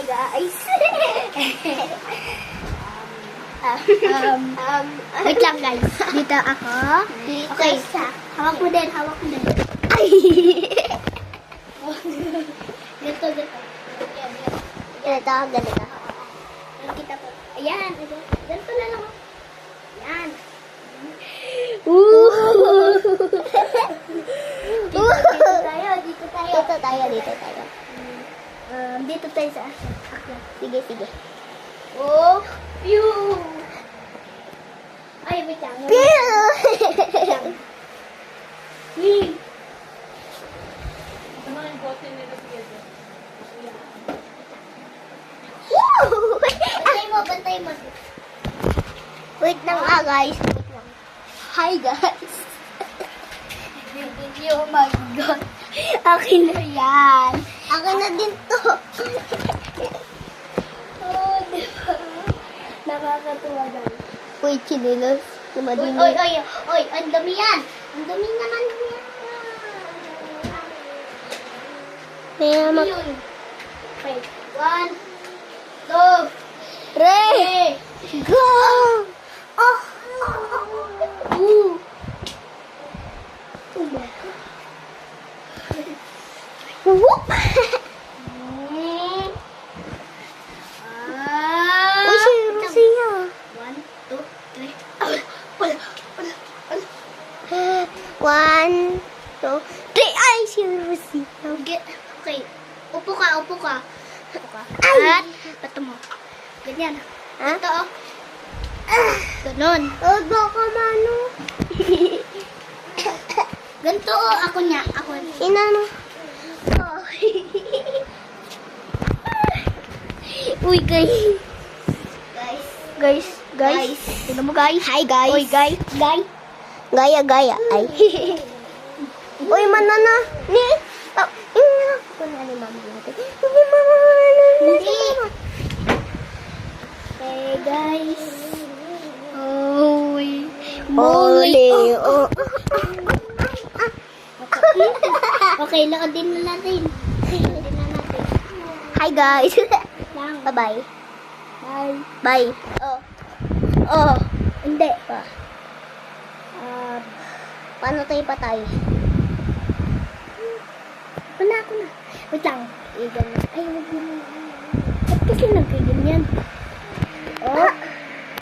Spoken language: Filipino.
guys. Wait lang guys. Dito ako. Okay. Hawak mo din. Ay! Ganito. Ganito. Kita po. Ayan. Ganito na lang. Ayan. Dito tayo. Dito tayo sa akla. Sige. Oh, pew! Ay, wait lang. Bantay mo. Wait lang guys. Hi guys. Oh my God. Akin na yan. Akin na din to. Oh, diba? Nakakatuwa guys. Uy, chinilos. Oy, ang dami yan. Ang dami naman yan. Yun. Okay. 1, 2, 3, go! Oh! Whoop! Uy, siya. 1, 2, 3. 1, 2, 3. Ay, siya. Okay. Upo ka. At, pato mo. Ganyan. Ito, oh. Ganon. Baka mano. Ganito, oh. Ako niya. Inano. Oh. Uy, guys. Guys. Tignan mo, guys. Hi, guys. Uy, guys. Gaya. Ay. Uy, manana. Ni. Kunali, mama natin. Hindi. Okay, guys. Muli. Okay, lakadin na natin. Hi, guys. Bye-bye. Bye. Oh. Hindi pa. Paano tayo patay? Ako na. Wait lang. Ay, wag mo. Ba't kasi nagkaganyan? Oh.